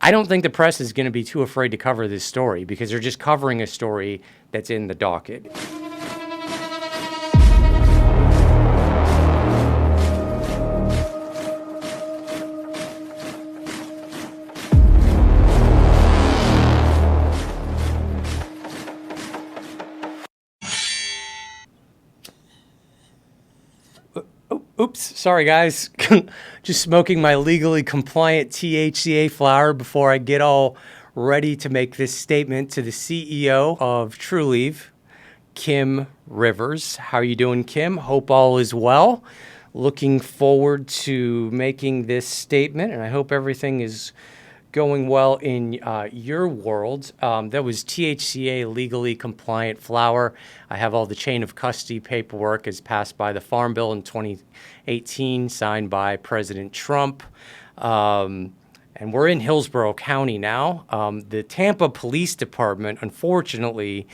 I don't think the press is going to be too afraid to cover this story because they're just covering a story that's in the docket. Oops, sorry guys. Just smoking my legally compliant THCA flower before I get all ready to make this statement to the CEO of Trulieve, Kim Rivers. How are you doing, Kim? Hope all is well. Looking forward to making this statement, and I hope everything is going well in your world. That was THCA legally compliant flower. I have all the chain of custody paperwork as passed by the Farm Bill in 2018, signed by President Trump. And we're in Hillsborough County now. The Tampa Police Department, unfortunately,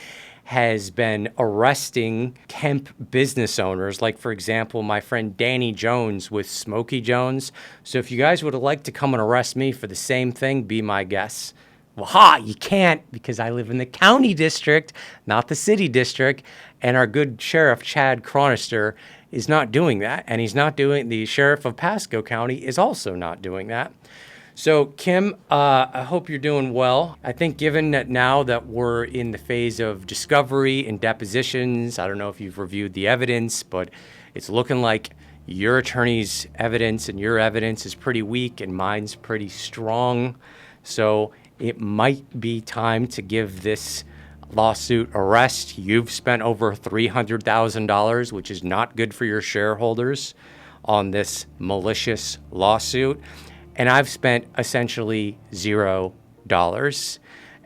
has been arresting hemp business owners, like, for example, my friend Danny Jones with Smokey Jones. So if you guys would like to come and arrest me for the same thing, be my guest. Well, you can't, because I live in the county district, not the city district, and our good Sheriff Chad Chronister is not doing that, and the Sheriff of Pasco County is also not doing that. So, Kim, I hope you're doing well. I think given that now that we're in the phase of discovery and depositions, I don't know if you've reviewed the evidence, but it's looking like your attorney's evidence and your evidence is pretty weak and mine's pretty strong. So it might be time to give this lawsuit a rest. You've spent over $300,000, which is not good for your shareholders, on this malicious lawsuit. And I've spent essentially $0.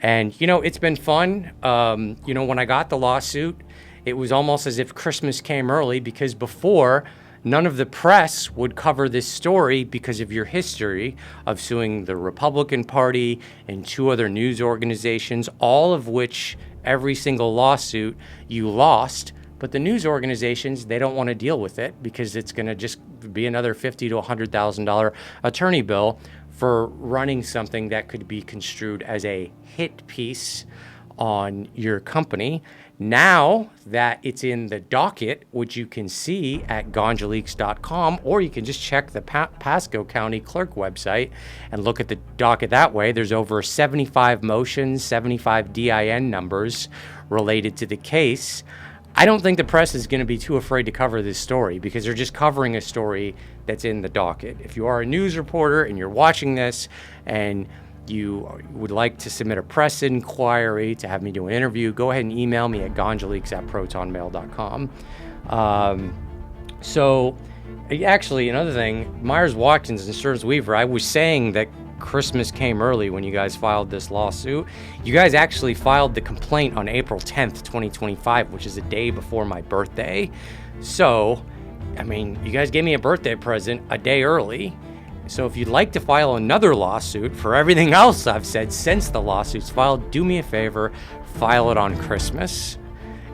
And, it's been fun. When I got the lawsuit, it was almost as if Christmas came early, because before, none of the press would cover this story because of your history of suing the Republican Party and 2 other news organizations, all of which, every single lawsuit, you lost. But the news organizations, they don't want to deal with it because it's going to just be another $50,000 to $100,000 attorney bill for running something that could be construed as a hit piece on your company. Now that it's in the docket, which you can see at GanjaLeaks.com, or you can just check the Pasco County clerk website and look at the docket that way. There's over 75 motions, 75 DIN numbers related to the case. I don't think the press is going to be too afraid to cover this story because they're just covering a story that's in the docket. If you are a news reporter and you're watching this and you would like to submit a press inquiry to have me do an interview, go ahead and email me at GanjaLeaks@protonmail.com. So actually, another thing, Myers-Watkins and Stearns Weaver, I was saying that Christmas came early when you guys filed this lawsuit. You guys actually filed the complaint on April 10th, 2025, which is a day before my birthday. So, you guys gave me a birthday present a day early. So if you'd like to file another lawsuit for everything else I've said since the lawsuit's filed, do me a favor, file it on Christmas.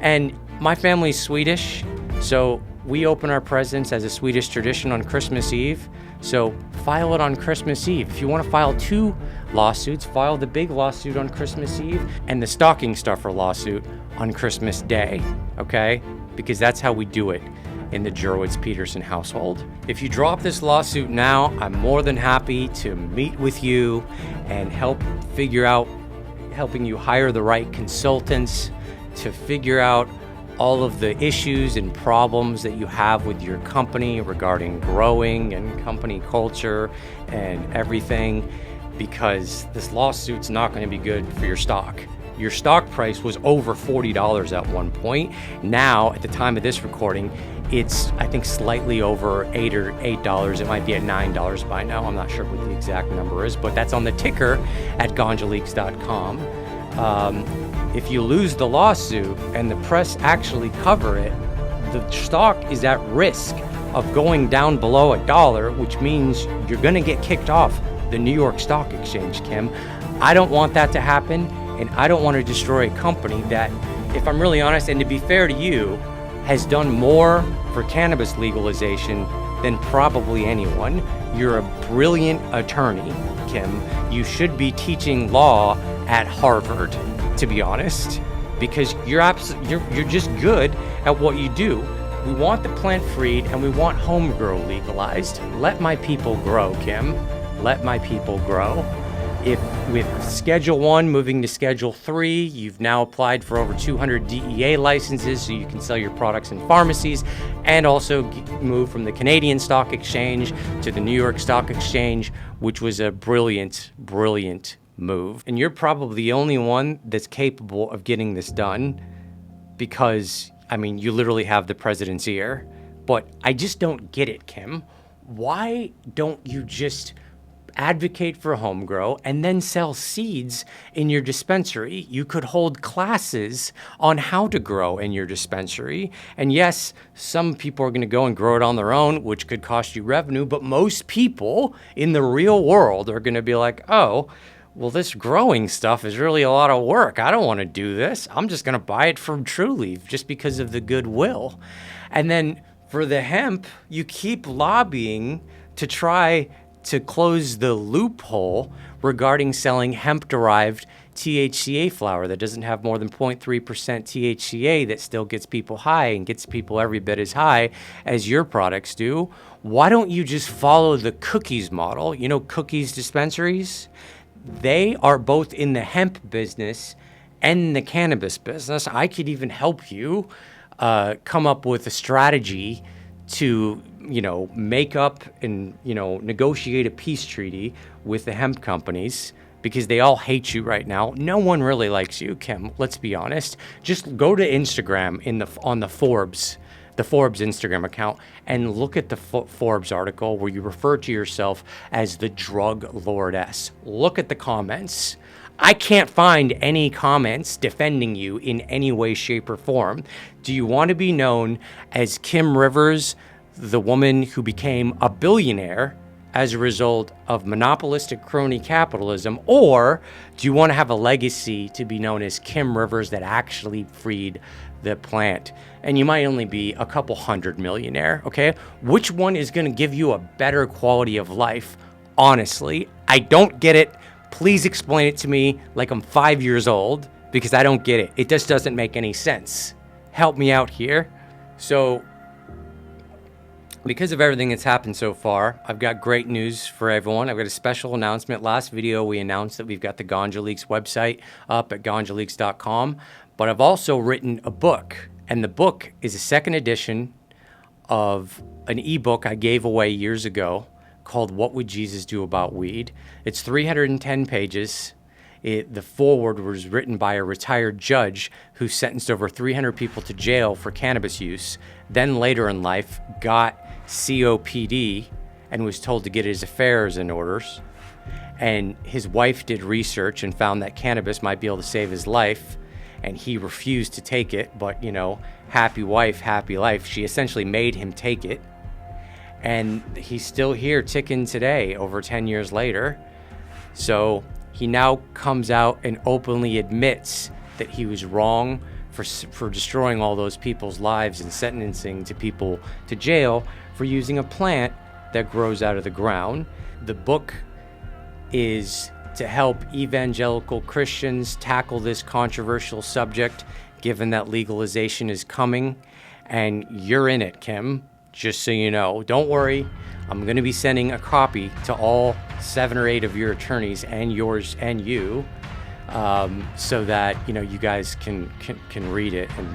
And my family's Swedish, so we open our presents as a Swedish tradition on Christmas Eve. So file it on Christmas Eve. If you want to file 2 lawsuits, file the big lawsuit on Christmas Eve and the stocking stuffer lawsuit on Christmas Day, okay? Because that's how we do it in the Jurowitz-Peterson household. If you drop this lawsuit now, I'm more than happy to meet with you and helping you hire the right consultants to figure out all of the issues and problems that you have with your company regarding growing and company culture and everything, because this lawsuit's not going to be good for your stock. Your stock price was over $40 at one point. Now, at the time of this recording, it's, I think, slightly over $8. It might be at $9 by now. I'm not sure what the exact number is, but that's on the ticker at GanjaLeaks.com. If you lose the lawsuit and the press actually cover it, the stock is at risk of going down below $1, which means you're going to get kicked off the New York Stock Exchange, Kim. I don't want that to happen, and I don't want to destroy a company that, if I'm really honest, and to be fair to you, has done more for cannabis legalization than probably anyone. You're a brilliant attorney. Kim, you should be teaching law at Harvard, to be honest, because you're just good at what you do. We want the plant freed and we want home grow legalized. Let my people grow, Kim. Let my people grow. If with Schedule 1 moving to Schedule 3, you've now applied for over 200 DEA licenses so you can sell your products in pharmacies, and also move from the Canadian Stock Exchange to the New York Stock Exchange, which was a brilliant, brilliant move. And you're probably the only one that's capable of getting this done because, I mean, you literally have the president's ear. But I just don't get it, Kim. Why don't you just advocate for home grow and then sell seeds in your dispensary? You could hold classes on how to grow in your dispensary. And yes, some people are going to go and grow it on their own, which could cost you revenue. But most people in the real world are going to be like, oh, well, this growing stuff is really a lot of work. I don't want to do this. I'm just going to buy it from Trulieve just because of the goodwill. And then for the hemp, you keep lobbying to try to close the loophole regarding selling hemp-derived THCA flower that doesn't have more than 0.3% THCA that still gets people high and gets people every bit as high as your products do. Why don't you just follow the Cookies model? You know, Cookies dispensaries? They are both in the hemp business and the cannabis business. I could even help you come up with a strategy to, make up and, negotiate a peace treaty with the hemp companies because they all hate you right now. No one really likes you, Kim. Let's be honest. Just go to Instagram on the Forbes Instagram account and look at the Forbes article where you refer to yourself as the drug lordess. Look at the comments. I can't find any comments defending you in any way, shape, or form. Do you want to be known as Kim Rivers, the woman who became a billionaire as a result of monopolistic crony capitalism, or do you want to have a legacy to be known as Kim Rivers that actually freed the plant? And you might only be a couple hundred millionaire, okay? Which one is going to give you a better quality of life? Honestly, I don't get it. Please explain it to me like I'm 5 years old, because I don't get it. It just doesn't make any sense. Help me out here. So, because of everything that's happened so far, I've got great news for everyone. I've got a special announcement. Last video, we announced that we've got the GanjaLeaks website up at GanjaLeaks.com. But I've also written a book, and the book is a second edition of an ebook I gave away years ago called What Would Jesus Do About Weed? It's 310 pages. The foreword was written by a retired judge who sentenced over 300 people to jail for cannabis use, then later in life got COPD and was told to get his affairs in order. And his wife did research and found that cannabis might be able to save his life, and he refused to take it. But, happy wife, happy life. She essentially made him take it. And he's still here ticking today, over 10 years later. So he now comes out and openly admits that he was wrong for destroying all those people's lives and sentencing to people to jail for using a plant that grows out of the ground. The book is to help evangelical Christians tackle this controversial subject, given that legalization is coming. And you're in it, Kim. Just so you know. Don't worry, I'm going to be sending a copy to all 7 or 8 of your attorneys and yours and you, so that you guys can read it, and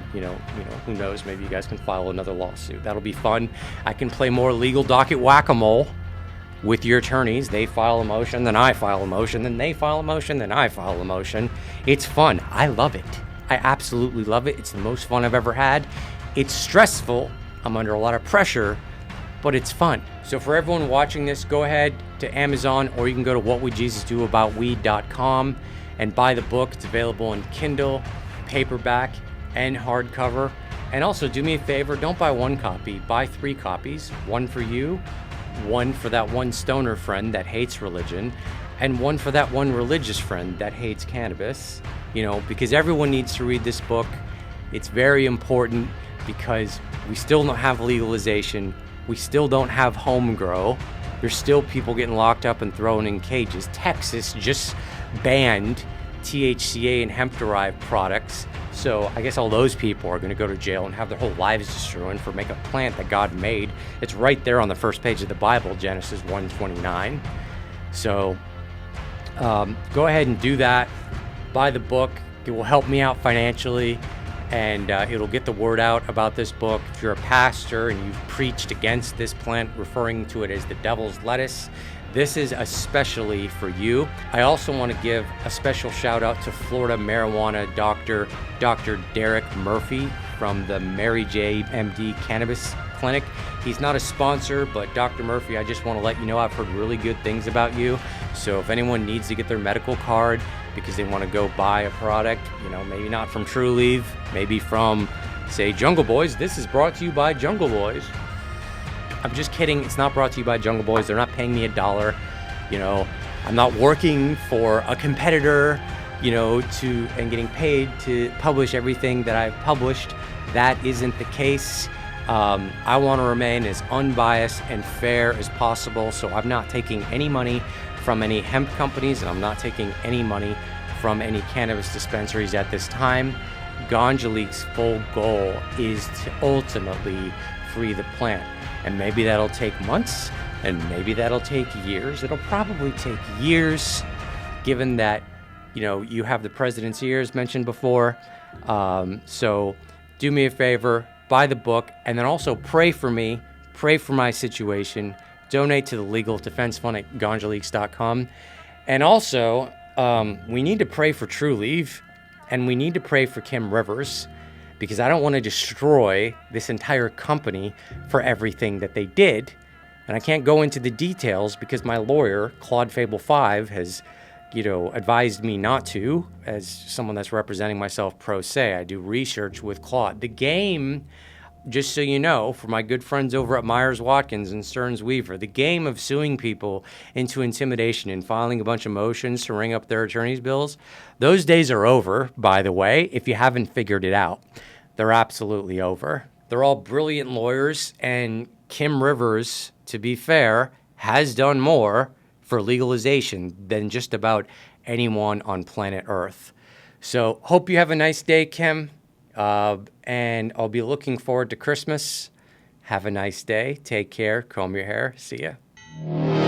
who knows, maybe you guys can file another lawsuit. That'll be fun. I can play more legal docket whack-a-mole with your attorneys. They file a motion, then I file a motion, then they file a motion, then I file a motion. It's fun. I love it. I absolutely love it. It's the most fun I've ever had. It's stressful. I'm under a lot of pressure, but it's fun. So for everyone watching this, go ahead to Amazon, or you can go to whatwouldjesusdoaboutweed.com and buy the book. It's available in Kindle, paperback, and hardcover. And also do me a favor, don't buy 1 copy, buy 3 copies. 1 for you, 1 for that one stoner friend that hates religion, and 1 for that one religious friend that hates cannabis. Because everyone needs to read this book. It's very important, because we still don't have legalization. We still don't have home grow. there's still people getting locked up and thrown in cages. Texas just banned THCA and hemp-derived products. So I guess all those people are going to go to jail and have their whole lives destroyed for making a plant that God made. It's right there on the first page of the Bible, Genesis 1:29. So go ahead and do that. Buy the book. It will help me out financially, and it'll get the word out about this book. If you're a pastor and you've preached against this plant, referring to it as the devil's lettuce, this is especially for you. I also want to give a special shout out to Florida marijuana doctor, Dr. Derek Murphy from the Mary J. MD Cannabis Clinic. He's not a sponsor, but Dr. Murphy, I just want to let you know I've heard really good things about you. So if anyone needs to get their medical card because they want to go buy a product, maybe not from Trulieve, maybe from, say, Jungle Boys. This is brought to you by Jungle Boys. I'm just kidding. It's not brought to you by Jungle Boys. They're not paying me $1. I'm not working for a competitor, and getting paid to publish everything that I've published. That isn't the case. I want to remain as unbiased and fair as possible. So I'm not taking any money from any hemp companies, and I'm not taking any money from any cannabis dispensaries at this time. GanjaLeaks' full goal is to ultimately free the plant. And maybe that'll take months, and maybe that'll take years. It'll probably take years, given that, you have the president's ears mentioned before. So do me a favor, buy the book, and then also pray for me, pray for my situation. Donate to the Legal Defense Fund at GanjaLeaks.com. And also, we need to pray for Trulieve, and we need to pray for Kim Rivers, because I don't want to destroy this entire company for everything that they did. And I can't go into the details because my lawyer, Claude Fable 5, has, advised me not to, as someone that's representing myself pro se. I do research with Claude. The game, just so you know, for my good friends over at Myers Watkins and Stearns Weaver, the game of suing people into intimidation and filing a bunch of motions to ring up their attorney's bills, those days are over, by the way, if you haven't figured it out. They're absolutely over. They're all brilliant lawyers, and Kim Rivers, to be fair, has done more for legalization than just about anyone on planet Earth. So hope you have a nice day, Kim. And I'll be looking forward to Christmas. Have a nice day. Take care. Comb your hair. See ya.